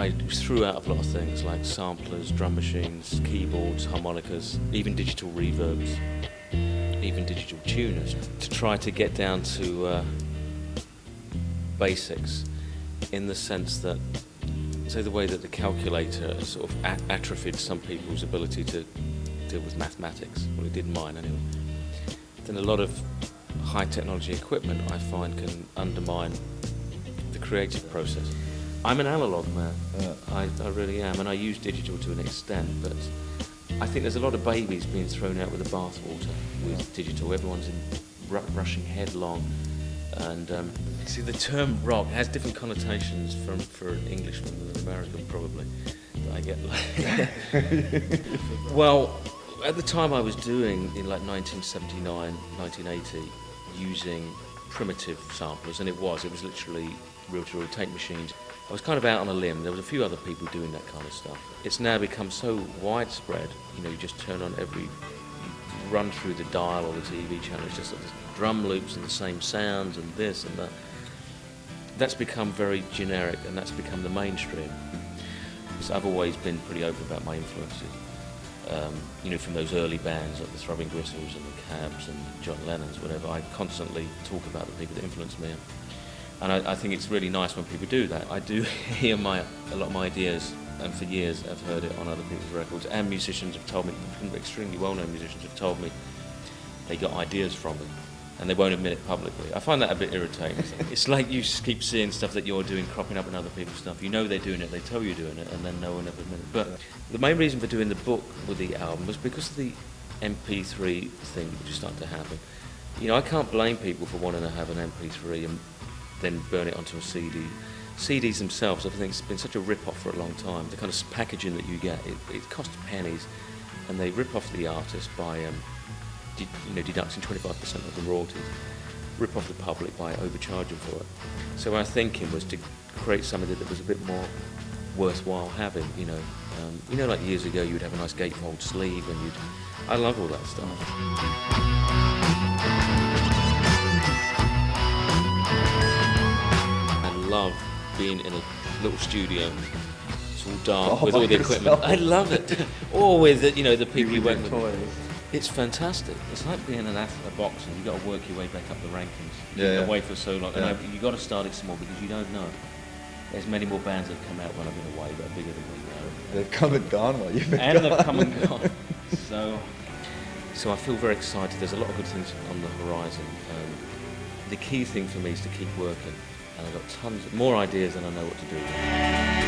I threw out a lot of things like samplers, drum machines, keyboards, harmonicas, even digital reverbs, even digital tuners, to try to get down to basics, in the sense that, say, the way that the calculator sort of atrophied some people's ability to deal with mathematics, well, it did mine anyway, then a lot of high technology equipment, I find, can undermine the creative process. I'm an analog man, I really am, and I use digital to an extent, but I think there's a lot of babies being thrown out with the bathwater with digital. Everyone's rushing headlong, and see, the term rock has different connotations for an Englishman than an American, probably. I get like, well, at the time I was doing, in like 1979, 1980, using primitive samplers, and it was literally reel-to-reel tape machines. I was kind of out on a limb. There was a few other people doing that kind of stuff. It's now become so widespread, you know, you just turn on you run through the dial or the TV channel, it's just like drum loops and the same sounds and this and that. That's become very generic, and that's become the mainstream. So I've always been pretty open about my influences. You know, from those early bands like the Throbbing Gristle and the Cabs and John Lennon's, whatever, I constantly talk about the people that influenced me. And I think it's really nice when people do that. I do hear a lot of my ideas, and for years I've heard it on other people's records, and musicians have told me, extremely well-known musicians have told me they got ideas from it, and they won't admit it publicly. I find that a bit irritating. It's like you keep seeing stuff that you're doing cropping up in other people's stuff. You know they're doing it, they tell you you're doing it, and then no one ever admits it. But the main reason for doing the book with the album was because of the MP3 thing which is starting to happen. You know, I can't blame people for wanting to have an MP3 and then burn it onto a CD. CDs themselves, I think it's been such a rip-off for a long time. The kind of packaging that you get, it costs pennies, and they rip off the artist by deducting 25% of the royalties, rip off the public by overcharging for it. So our thinking was to create something that was a bit more worthwhile having, you know, like years ago you would have a nice gatefold sleeve, and I love all that stuff. Love being in a little studio. It's all dark with all the equipment. I love it. Or with the people you work with. Toys. It's fantastic. It's like being a boxer. You've got to work your way back up the rankings. You've been away for so long. Yeah. And you've got to start it small, because you don't know. There's many more bands that have come out when I've been away that are bigger than me. They've come and gone while you've been and gone. they've come and gone. So I feel very excited. There's a lot of good things on the horizon. The key thing for me is to keep working. And I've got tons more ideas than I know what to do with.